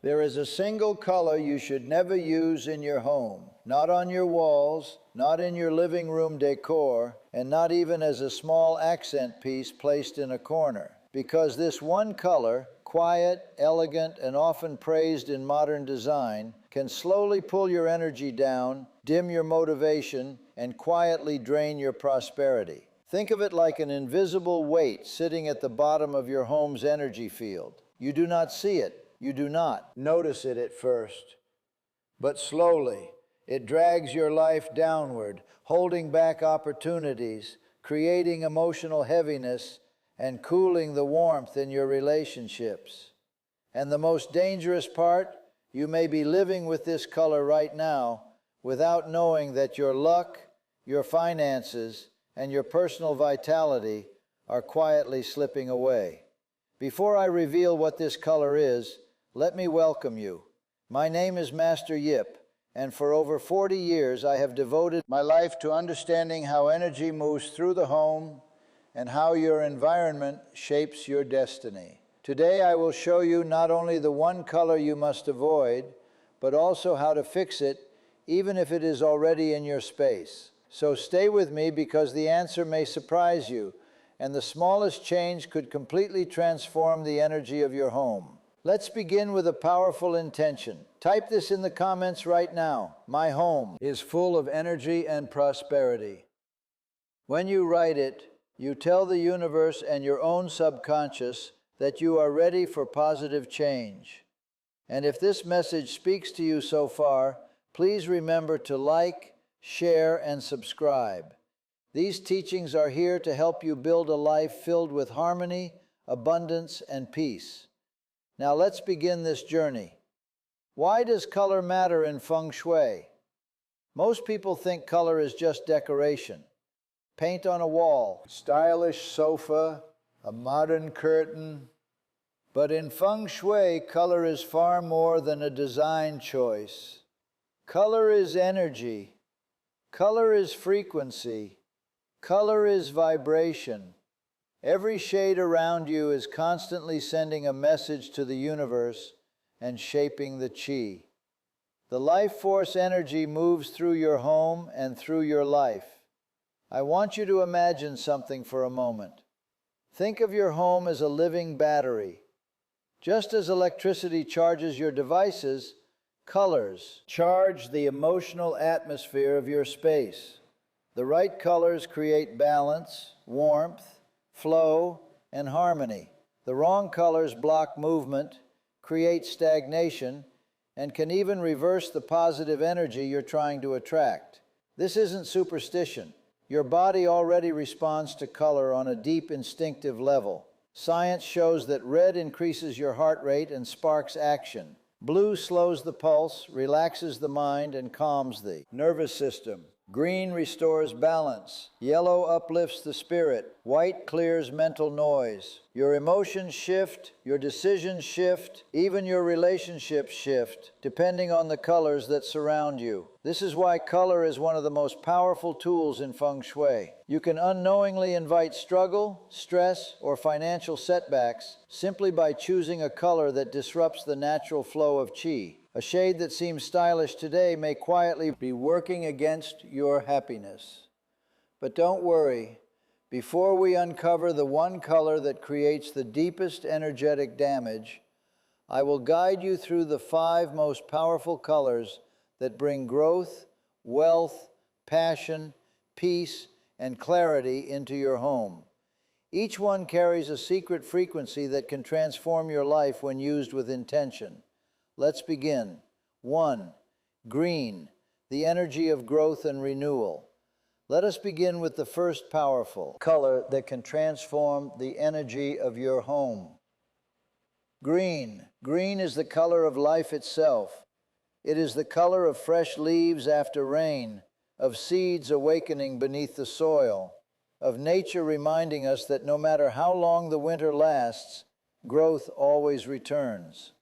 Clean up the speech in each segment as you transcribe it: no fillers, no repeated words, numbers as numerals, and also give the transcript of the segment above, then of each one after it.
There is a single color you should never use in your home, not on your walls, not in your living room decor, and not even as a small accent piece placed in a corner. Because this one color, quiet, elegant, and often praised in modern design, can slowly pull your energy down, dim your motivation, and quietly drain your prosperity. Think of it like an invisible weight sitting at the bottom of your home's energy field. You do not see it. You do not notice it at first. But slowly, it drags your life downward, holding back opportunities, creating emotional heaviness, and cooling the warmth in your relationships. And the most dangerous part, you may be living with this color right now without knowing that your luck, your finances, and your personal vitality are quietly slipping away. Before I reveal what this color is, let me welcome you. My name is Master Yip, and for over 40 years I have devoted my life to understanding how energy moves through the home and how your environment shapes your destiny. Today I will show you not only the one color you must avoid, but also how to fix it, even if it is already in your space. So stay with me, because the answer may surprise you, and the smallest change could completely transform the energy of your home. Let's begin with a powerful intention. Type this in the comments right now. My home is full of energy and prosperity. When you write it, you tell the universe and your own subconscious that you are ready for positive change. And if this message speaks to you so far, please remember to like, share, and subscribe. These teachings are here to help you build a life filled with harmony, abundance, and peace. Now let's begin this journey. Why does color matter in feng shui? Most people think color is just decoration. Paint on a wall, stylish sofa, a modern curtain. But in feng shui, color is far more than a design choice. Color is energy. Color is frequency. Color is vibration. Every shade around you is constantly sending a message to the universe and shaping the chi. The life force energy moves through your home and through your life. I want you to imagine something for a moment. Think of your home as a living battery. Just as electricity charges your devices, colors charge the emotional atmosphere of your space. The right colors create balance, warmth, flow, and harmony. The wrong colors block movement, create stagnation, and can even reverse the positive energy you're trying to attract. This isn't superstition. Your body already responds to color on a deep instinctive level. Science shows that red increases your heart rate and sparks action. Blue slows the pulse, relaxes the mind, and calms the nervous system. Green restores balance. Yellow uplifts the spirit. White clears mental noise. Your emotions shift, your decisions shift, even your relationships shift, depending on the colors that surround you. This is why color is one of the most powerful tools in feng shui. You can unknowingly invite struggle, stress, or financial setbacks simply by choosing a color that disrupts the natural flow of qi. A shade that seems stylish today may quietly be working against your happiness. But don't worry. Before we uncover the one color that creates the deepest energetic damage, I will guide you through the 5 most powerful colors that bring growth, wealth, passion, peace, and clarity into your home. Each one carries a secret frequency that can transform your life when used with intention. Let's begin. 1. Green, the energy of growth and renewal. Let us begin with the first powerful color that can transform the energy of your home. Green. Green is the color of life itself. It is the color of fresh leaves after rain, of seeds awakening beneath the soil, of nature reminding us that no matter how long the winter lasts, growth always returns.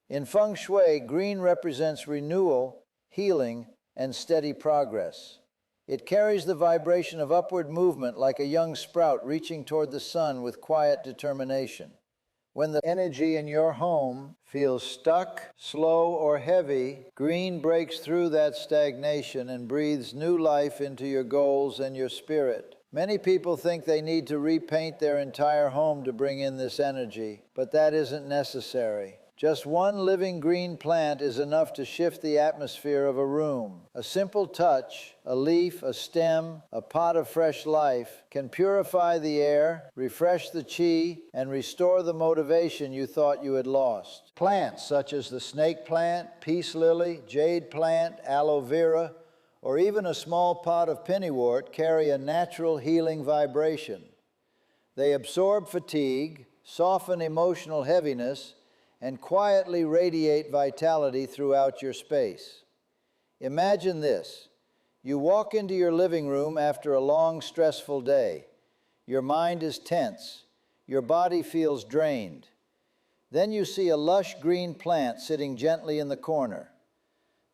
In feng shui, green represents renewal, healing, and steady progress. It carries the vibration of upward movement like a young sprout reaching toward the sun with quiet determination. When the energy in your home feels stuck, slow, or heavy, green breaks through that stagnation and breathes new life into your goals and your spirit. Many people think they need to repaint their entire home to bring in this energy, but that isn't necessary. Just one living green plant is enough to shift the atmosphere of a room. A simple touch, a leaf, a stem, a pot of fresh life, can purify the air, refresh the chi, and restore the motivation you thought you had lost. Plants such as the snake plant, peace lily, jade plant, aloe vera, or even a small pot of pennywort carry a natural healing vibration. They absorb fatigue, soften emotional heaviness, and quietly radiate vitality throughout your space. Imagine this. You walk into your living room after a long, stressful day. Your mind is tense. Your body feels drained. Then you see a lush green plant sitting gently in the corner.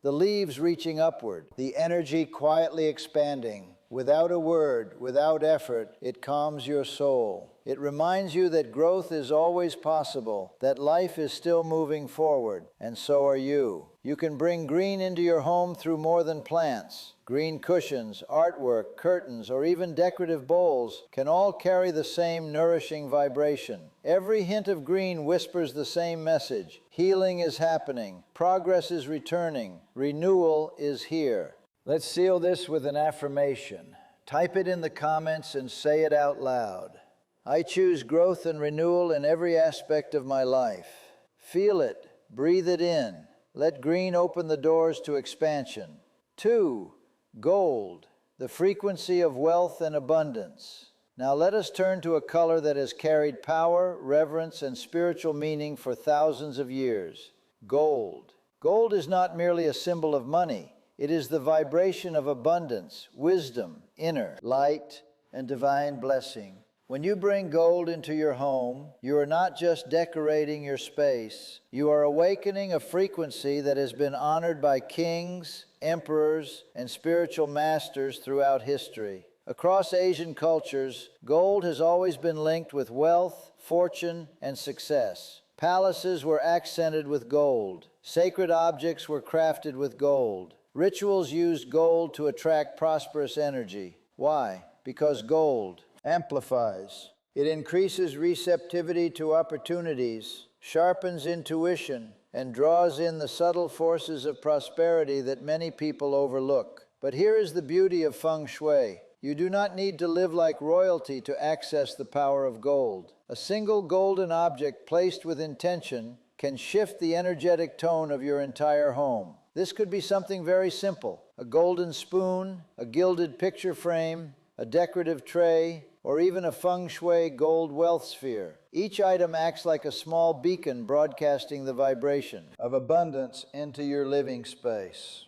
The leaves reaching upward, the energy quietly expanding. Without a word, without effort, it calms your soul. It reminds you that growth is always possible, that life is still moving forward, and so are you. You can bring green into your home through more than plants. Green cushions, artwork, curtains, or even decorative bowls can all carry the same nourishing vibration. Every hint of green whispers the same message. Healing is happening. Progress is returning. Renewal is here. Let's seal this with an affirmation. Type it in the comments and say it out loud. I choose growth and renewal in every aspect of my life. Feel it. Breathe it in. Let green open the doors to expansion. 2. Gold, the frequency of wealth and abundance. Now let us turn to a color that has carried power, reverence, and spiritual meaning for thousands of years. Gold. Gold is not merely a symbol of money. It is the vibration of abundance, wisdom, inner light, and divine blessing. When you bring gold into your home, you are not just decorating your space. You are awakening a frequency that has been honored by kings, emperors, and spiritual masters throughout history. Across Asian cultures, gold has always been linked with wealth, fortune, and success. Palaces were accented with gold. Sacred objects were crafted with gold. Rituals used gold to attract prosperous energy. Why? Because gold amplifies. It increases receptivity to opportunities, sharpens intuition, and draws in the subtle forces of prosperity that many people overlook. But here is the beauty of feng shui. You do not need to live like royalty to access the power of gold. A single golden object placed with intention can shift the energetic tone of your entire home. This could be something very simple: a golden spoon, a gilded picture frame, a decorative tray, or even a feng shui gold wealth sphere. Each item acts like a small beacon broadcasting the vibration of abundance into your living space.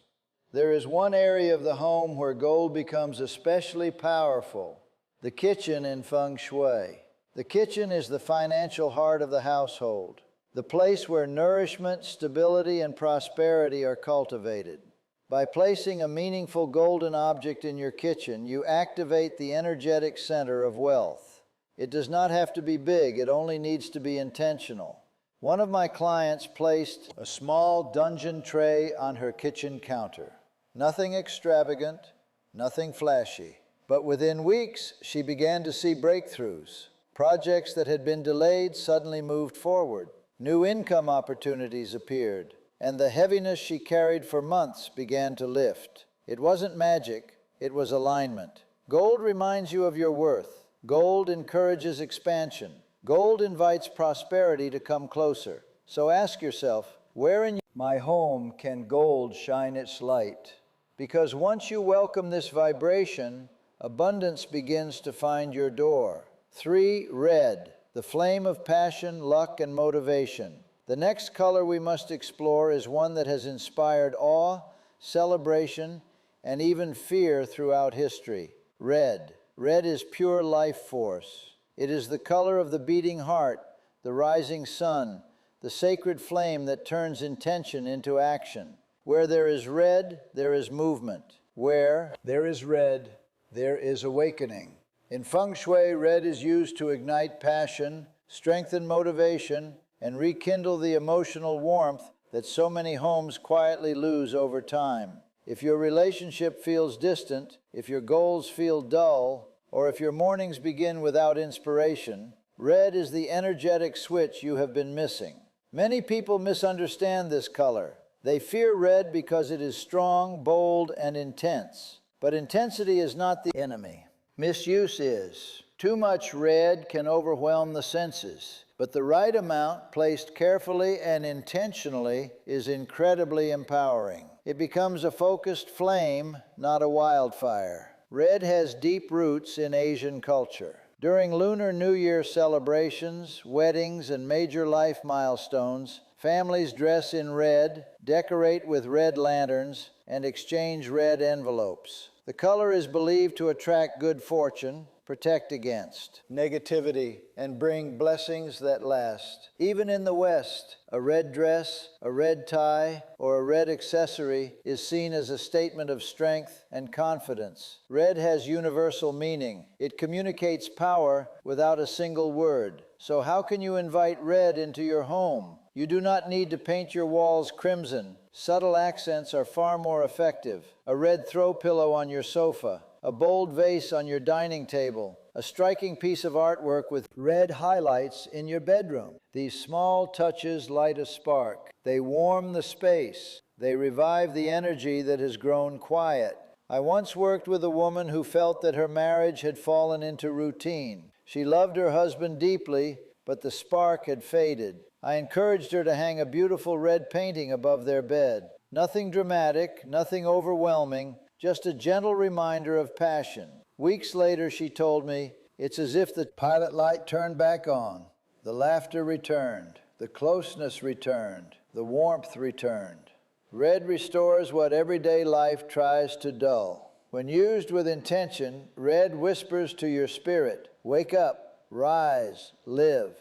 There is one area of the home where gold becomes especially powerful: the kitchen in feng shui. The kitchen is the financial heart of the household, the place where nourishment, stability, and prosperity are cultivated. By placing a meaningful golden object in your kitchen, you activate the energetic center of wealth. It does not have to be big, it only needs to be intentional. One of my clients placed a small dungeon tray on her kitchen counter. Nothing extravagant, nothing flashy. But within weeks, she began to see breakthroughs. Projects that had been delayed suddenly moved forward. New income opportunities appeared, and the heaviness she carried for months began to lift. It wasn't magic, it was alignment. Gold reminds you of your worth. Gold encourages expansion. Gold invites prosperity to come closer. So ask yourself, where in my home can gold shine its light? Because once you welcome this vibration, abundance begins to find your door. 3. Red, the flame of passion, luck, and motivation. The next color we must explore is one that has inspired awe, celebration, and even fear throughout history. Red. Red is pure life force. It is the color of the beating heart, the rising sun, the sacred flame that turns intention into action. Where there is red, there is movement. Where there is red, there is awakening. In feng shui, red is used to ignite passion, strengthen motivation, and rekindle the emotional warmth that so many homes quietly lose over time. If your relationship feels distant, if your goals feel dull, or if your mornings begin without inspiration, red is the energetic switch you have been missing. Many people misunderstand this color. They fear red because it is strong, bold, and intense. But intensity is not the enemy. Misuse is. Too much red can overwhelm the senses, but the right amount, placed carefully and intentionally, is incredibly empowering. It becomes a focused flame, not a wildfire. Red has deep roots in Asian culture. During Lunar New Year celebrations, weddings, and major life milestones, families dress in red, decorate with red lanterns, and exchange red envelopes. The color is believed to attract good fortune, protect against negativity, and bring blessings that last. Even in the West, a red dress, a red tie, or a red accessory is seen as a statement of strength and confidence. Red has universal meaning. It communicates power without a single word. So how can you invite red into your home? You do not need to paint your walls crimson. Subtle accents are far more effective. A red throw pillow on your sofa, a bold vase on your dining table, a striking piece of artwork with red highlights in your bedroom. These small touches light a spark. They warm the space. They revive the energy that has grown quiet. I once worked with a woman who felt that her marriage had fallen into routine. She loved her husband deeply, but the spark had faded. I encouraged her to hang a beautiful red painting above their bed. Nothing dramatic, nothing overwhelming, just a gentle reminder of passion. Weeks later, she told me, it's as if the pilot light turned back on. The laughter returned. The closeness returned. The warmth returned. Red restores what everyday life tries to dull. When used with intention, red whispers to your spirit, wake up, rise, live.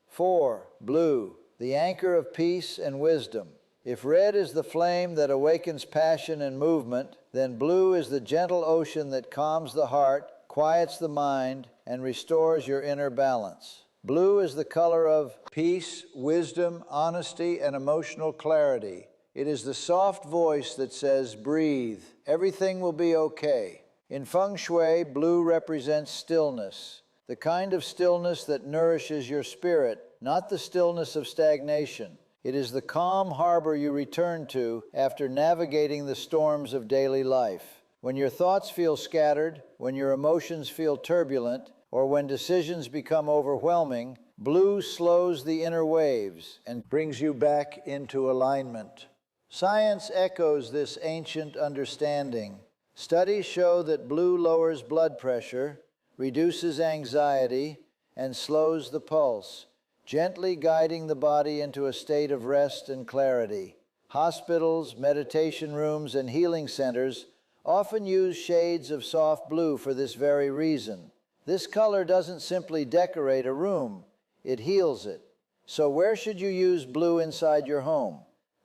4. Blue, the anchor of peace and wisdom. If red is the flame that awakens passion and movement, then blue is the gentle ocean that calms the heart, quiets the mind, and restores your inner balance. Blue is the color of peace, wisdom, honesty, and emotional clarity. It is the soft voice that says, breathe, everything will be okay. In feng shui, blue represents stillness, the kind of stillness that nourishes your spirit, not the stillness of stagnation. It is the calm harbor you return to after navigating the storms of daily life. When your thoughts feel scattered, when your emotions feel turbulent, or when decisions become overwhelming, blue slows the inner waves and brings you back into alignment. Science echoes this ancient understanding. Studies show that blue lowers blood pressure, reduces anxiety, and slows the pulse, gently guiding the body into a state of rest and clarity. Hospitals, meditation rooms, and healing centers often use shades of soft blue for this very reason. This color doesn't simply decorate a room, it heals it. So where should you use blue inside your home?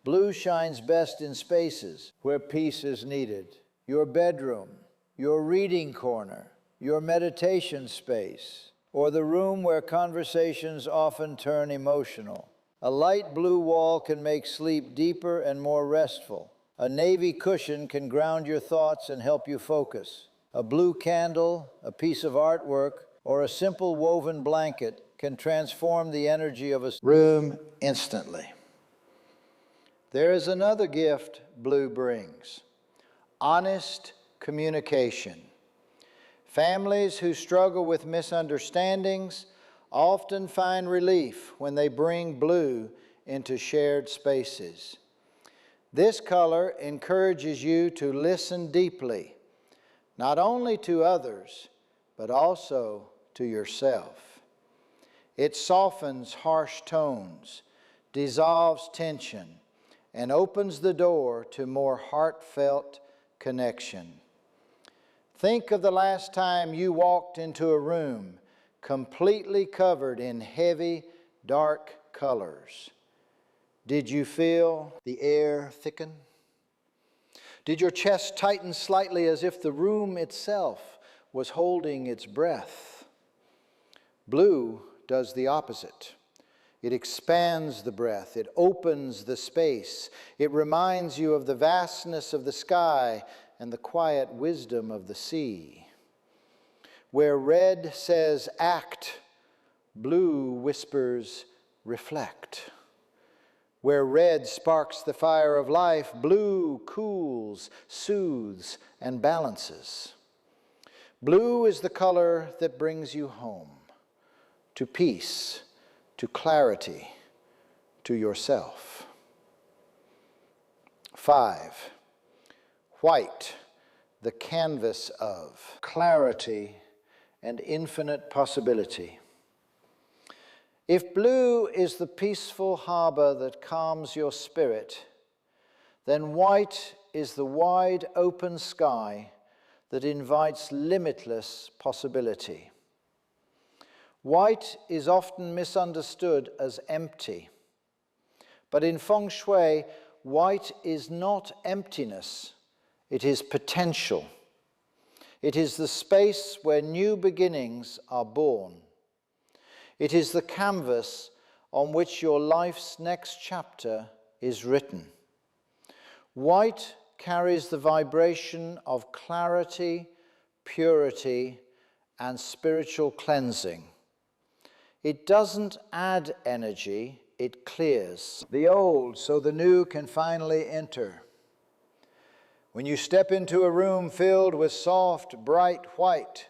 Blue shines best in spaces where peace is needed. Your bedroom, your reading corner, your meditation space, or the room where conversations often turn emotional. A light blue wall can make sleep deeper and more restful. A navy cushion can ground your thoughts and help you focus. A blue candle, a piece of artwork, or a simple woven blanket can transform the energy of a room instantly. There is another gift blue brings: honest communication. Families who struggle with misunderstandings often find relief when they bring blue into shared spaces. This color encourages you to listen deeply, not only to others, but also to yourself. It softens harsh tones, dissolves tension, and opens the door to more heartfelt connection. Think of the last time you walked into a room completely covered in heavy, dark colors. Did you feel the air thicken? Did your chest tighten slightly as if the room itself was holding its breath? Blue does the opposite. It expands the breath. It opens the space. It reminds you of the vastness of the sky and the quiet wisdom of the sea. Where red says act, blue whispers reflect. Where red sparks the fire of life, blue cools, soothes, and balances. Blue is the color that brings you home, to peace, to clarity, to yourself. 5. White, the canvas of clarity and infinite possibility. If blue is the peaceful harbor that calms your spirit, then white is the wide open sky that invites limitless possibility. White is often misunderstood as empty, but in feng shui, white is not emptiness, it is potential. It is the space where new beginnings are born. It is the canvas on which your life's next chapter is written. White carries the vibration of clarity, purity, and spiritual cleansing. It doesn't add energy, it clears the old so the new can finally enter. When you step into a room filled with soft, bright white,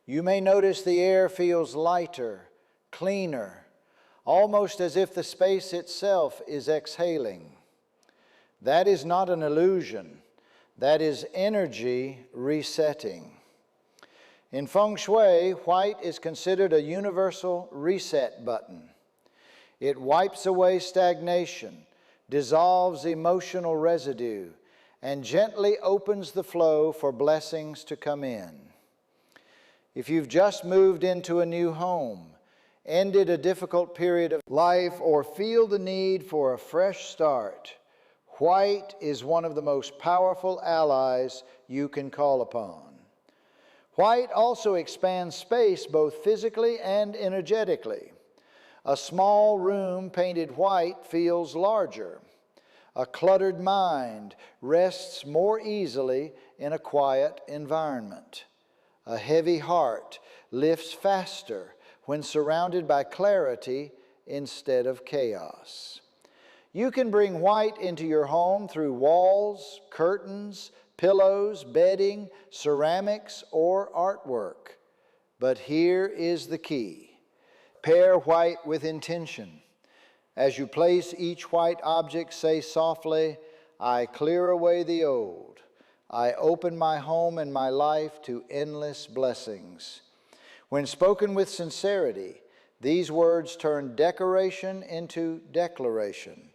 you may notice the air feels lighter, cleaner, almost as if the space itself is exhaling. That is not an illusion. That is energy resetting. In feng shui, white is considered a universal reset button. It wipes away stagnation, dissolves emotional residue, and gently opens the flow for blessings to come in. If you've just moved into a new home, ended a difficult period of life, or feel the need for a fresh start, white is one of the most powerful allies you can call upon. White also expands space both physically and energetically. A small room painted white feels larger. A cluttered mind rests more easily in a quiet environment. A heavy heart lifts faster when surrounded by clarity instead of chaos. You can bring white into your home through walls, curtains, pillows, bedding, ceramics, or artwork. But here is the key. Pair white with intention. As you place each white object, say softly, I clear away the old. I open my home and my life to endless blessings. When spoken with sincerity, these words turn decoration into declaration,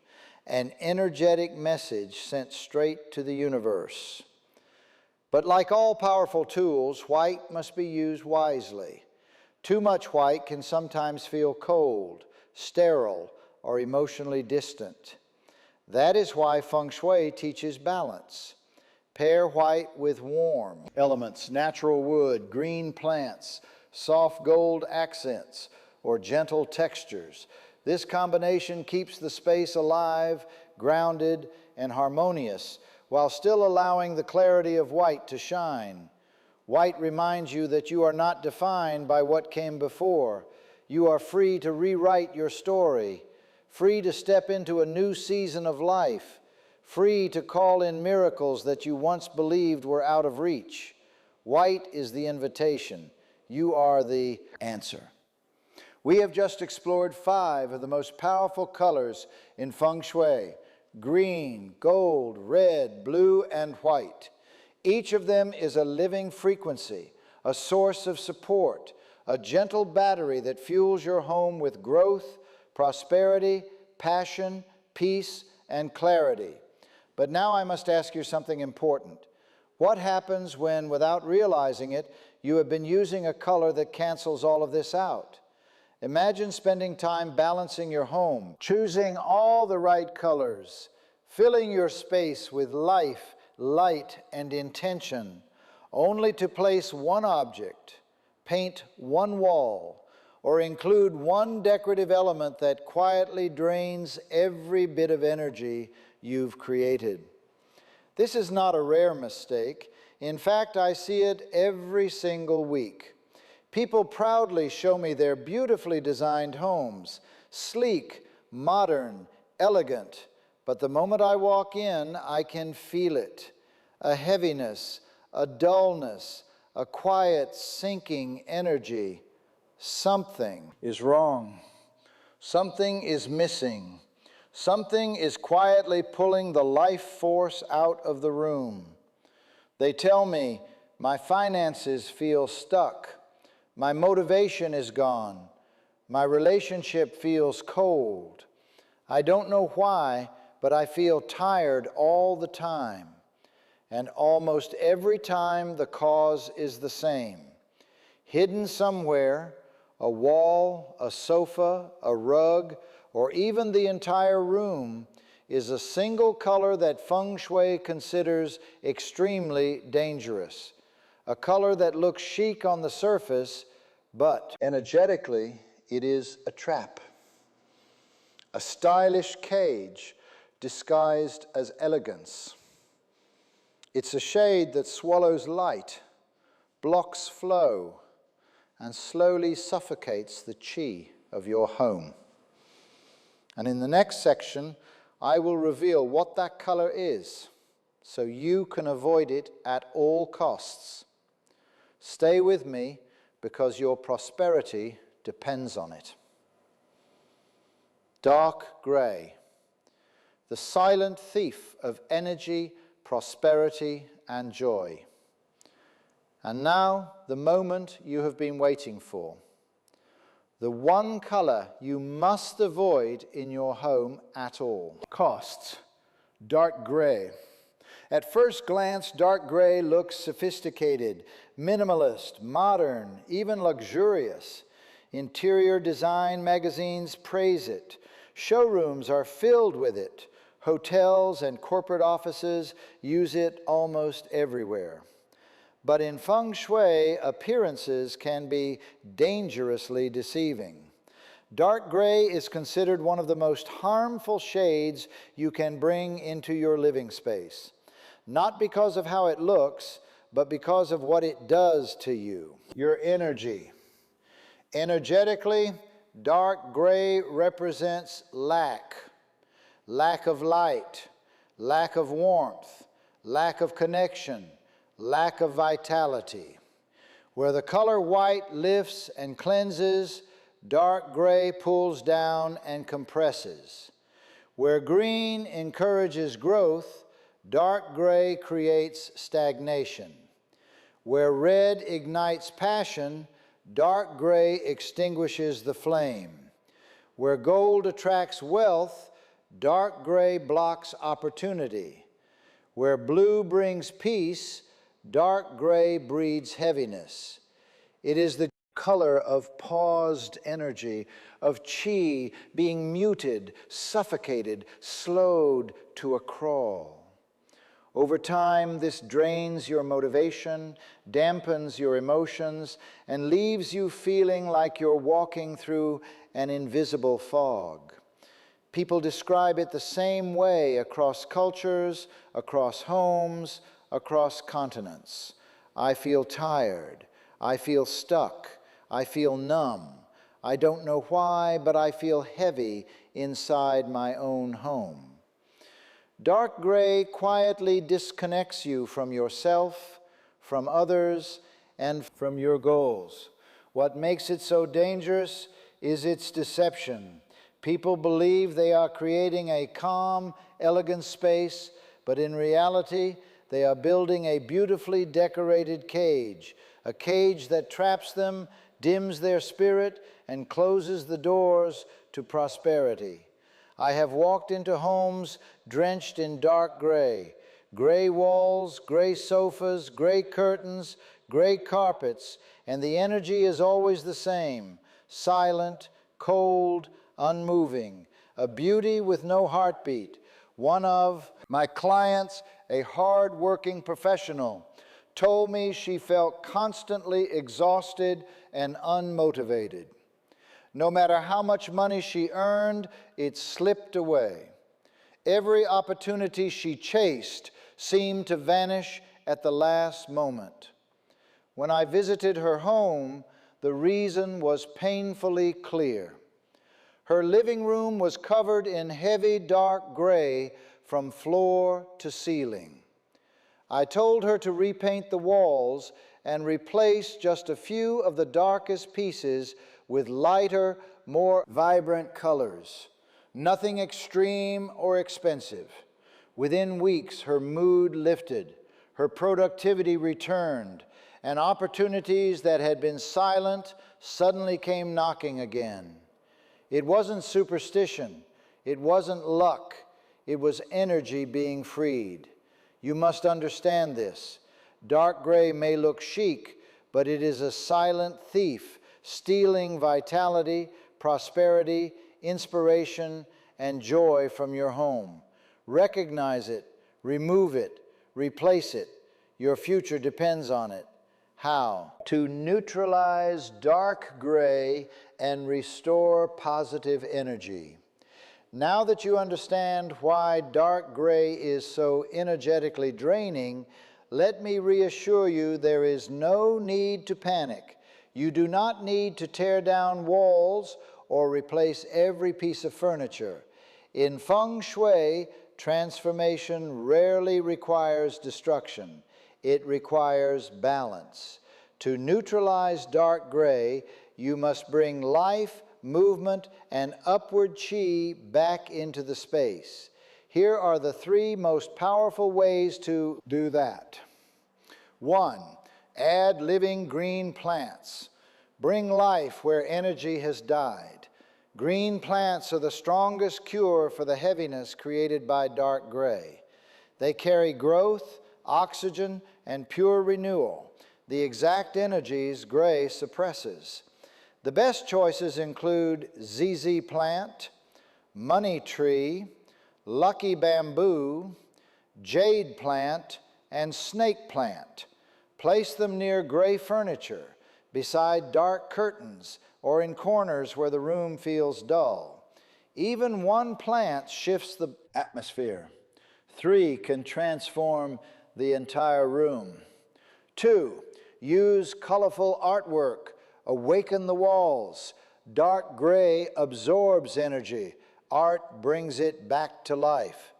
an energetic message sent straight to the universe. But like all powerful tools, white must be used wisely. Too much white can sometimes feel cold, sterile, or emotionally distant. That is why feng shui teaches balance. Pair white with warm elements, natural wood, green plants, soft gold accents, or gentle textures. This combination keeps the space alive, grounded, and harmonious, while still allowing the clarity of white to shine. White reminds you that you are not defined by what came before. You are free to rewrite your story, free to step into a new season of life, free to call in miracles that you once believed were out of reach. White is the invitation. You are the answer. We have just explored 5 of the most powerful colors in feng shui: green, gold, red, blue, and white. Each of them is a living frequency, a source of support, a gentle battery that fuels your home with growth, prosperity, passion, peace, and clarity. But now I must ask you something important. What happens when, without realizing it, you have been using a color that cancels all of this out? Imagine spending time balancing your home, choosing all the right colors, filling your space with life, light, and intention, only to place one object, paint one wall, or include one decorative element that quietly drains every bit of energy you've created. This is not a rare mistake. In fact, I see it every single week. People proudly show me their beautifully designed homes, sleek, modern, elegant, but the moment I walk in, I can feel it. A heaviness, a dullness, a quiet, sinking energy. Something is wrong. Something is missing. Something is quietly pulling the life force out of the room. They tell me my finances feel stuck. My motivation is gone. My relationship feels cold. I don't know why, but I feel tired all the time. And almost every time the cause is the same. Hidden somewhere, a wall, a sofa, a rug, or even the entire room is a single color that feng shui considers extremely dangerous. A color that looks chic on the surface, but energetically it is a trap. A stylish cage disguised as elegance. It's a shade that swallows light, blocks flow, and slowly suffocates the chi of your home. And in the next section, I will reveal what that color is, so you can avoid it at all costs. Stay with me, because your prosperity depends on it. Dark gray, the silent thief of energy, prosperity, and joy. And now, the moment you have been waiting for. The one color you must avoid in your home at all. Costs. Dark gray. At first glance, dark gray looks sophisticated, minimalist, modern, even luxurious. Interior design magazines praise it. Showrooms are filled with it. Hotels and corporate offices use it almost everywhere. But in feng shui, appearances can be dangerously deceiving. Dark gray is considered one of the most harmful shades you can bring into your living space. Not because of how it looks, but because of what it does to you. Your energy. Energetically, dark gray represents lack. Lack of light, lack of warmth, lack of connection, lack of vitality. Where the color white lifts and cleanses, dark gray pulls down and compresses. Where green encourages growth, dark gray creates stagnation. Where red ignites passion, dark gray extinguishes the flame. Where gold attracts wealth, dark gray blocks opportunity. Where blue brings peace, dark gray breeds heaviness. It is the color of paused energy, of chi being muted, suffocated, slowed to a crawl. Over time, this drains your motivation, dampens your emotions, and leaves you feeling like you're walking through an invisible fog. People describe it the same way across cultures, across homes, across continents. I feel tired. I feel stuck. I feel numb. I don't know why, but I feel heavy inside my own home. Dark gray quietly disconnects you from yourself, from others, and from your goals. What makes it so dangerous is its deception. People believe they are creating a calm, elegant space, but in reality, they are building a beautifully decorated cage, a cage that traps them, dims their spirit, and closes the doors to prosperity. I have walked into homes drenched in dark gray. Gray walls, gray sofas, gray curtains, gray carpets, and the energy is always the same, silent, cold, unmoving, a beauty with no heartbeat. One of my clients, a hard-working professional, told me she felt constantly exhausted and unmotivated. No matter how much money she earned, it slipped away. Every opportunity she chased seemed to vanish at the last moment. When I visited her home, the reason was painfully clear. Her living room was covered in heavy dark gray from floor to ceiling. I told her to repaint the walls and replace just a few of the darkest pieces with lighter, more vibrant colors. Nothing extreme or expensive. Within weeks, her mood lifted, her productivity returned, and opportunities that had been silent suddenly came knocking again. It wasn't superstition, it wasn't luck, it was energy being freed. You must understand this. Dark gray may look chic, but it is a silent thief, stealing vitality, prosperity, inspiration, and joy from your home. Recognize it, remove it, replace it. Your future depends on it. How? To neutralize dark gray and restore positive energy. Now that you understand why dark gray is so energetically draining, let me reassure you there is no need to panic. You do not need to tear down walls or replace every piece of furniture. In feng shui, transformation rarely requires destruction. It requires balance. To neutralize dark gray, you must bring life, movement, and upward chi back into the space. Here are the 3 most powerful ways to do that. 1, add living green plants. Bring life where energy has died. Green plants are the strongest cure for the heaviness created by dark gray. They carry growth, oxygen, and pure renewal, the exact energies gray suppresses. The best choices include ZZ plant, money tree, lucky bamboo, jade plant, and snake plant. Place them near gray furniture, beside dark curtains, or in corners where the room feels dull. Even 1 plant shifts the atmosphere. 3 can transform the entire room. 2, use colorful artwork. Awaken the walls. Dark gray absorbs energy. Art brings it back to life.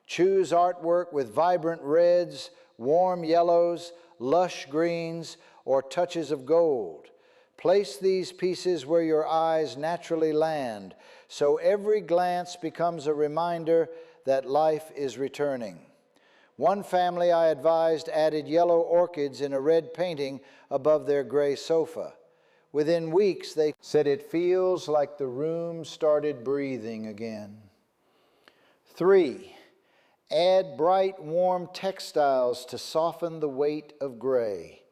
Choose artwork with vibrant reds, warm yellows, lush greens, or touches of gold. Place these pieces where your eyes naturally land, so every glance becomes a reminder that life is returning. One family I advised added yellow orchids in a red painting above their gray sofa. Within weeks, they said it feels like the room started breathing again. 3, add bright, warm textiles to soften the weight of gray.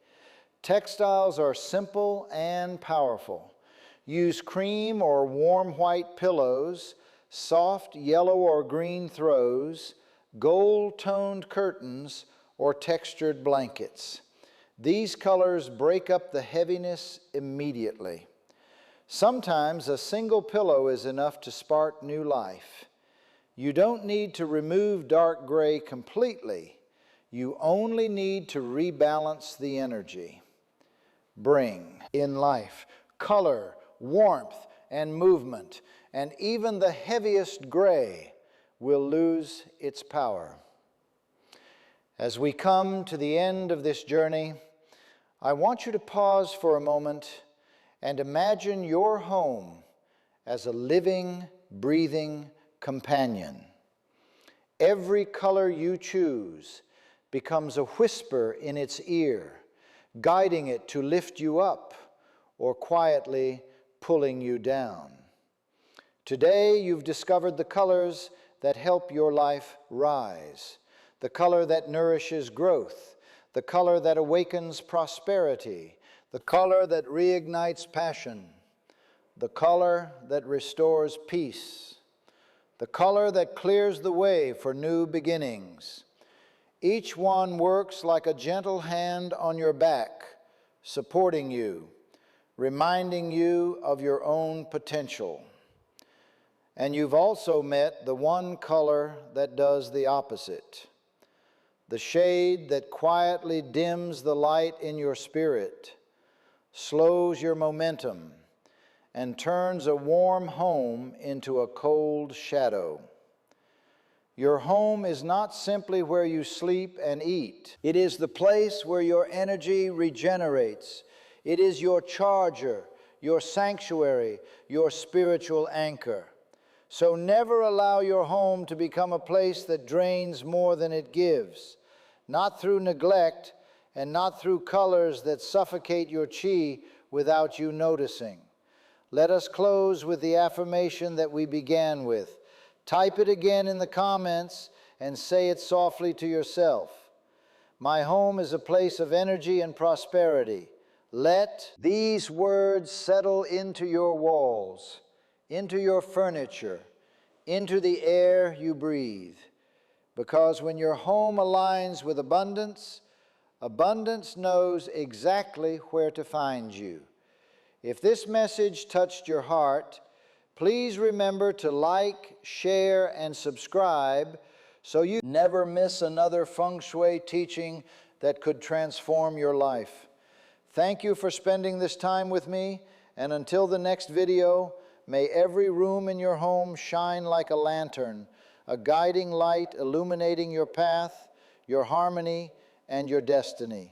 Textiles are simple and powerful. Use cream or warm white pillows, soft yellow or green throws, gold-toned curtains, or textured blankets. These colors break up the heaviness immediately. Sometimes a single pillow is enough to spark new life. You don't need to remove dark gray completely. You only need to rebalance the energy. Bring in life color, warmth, and movement, and even the heaviest gray will lose its power. As we come to the end of this journey, I want you to pause for a moment and imagine your home as a living, breathing companion. Every color you choose becomes a whisper in its ear, guiding it to lift you up or quietly pulling you down. Today, you've discovered the colors that help your life rise, the color that nourishes growth, the color that awakens prosperity, the color that reignites passion, the color that restores peace, the color that clears the way for new beginnings. Each one works like a gentle hand on your back, supporting you, reminding you of your own potential. And you've also met the one color that does the opposite, the shade that quietly dims the light in your spirit, slows your momentum, and turns a warm home into a cold shadow. Your home is not simply where you sleep and eat. It is the place where your energy regenerates. It is your charger, your sanctuary, your spiritual anchor. So never allow your home to become a place that drains more than it gives, not through neglect and not through colors that suffocate your chi without you noticing. Let us close with the affirmation that we began with. Type it again in the comments and say it softly to yourself. My home is a place of energy and prosperity. Let these words settle into your walls, into your furniture, into the air you breathe. Because when your home aligns with abundance, abundance knows exactly where to find you. If this message touched your heart, please remember to like, share, and subscribe so you never miss another feng shui teaching that could transform your life. Thank you for spending this time with me, and until the next video, may every room in your home shine like a lantern, a guiding light illuminating your path, your harmony, and your destiny.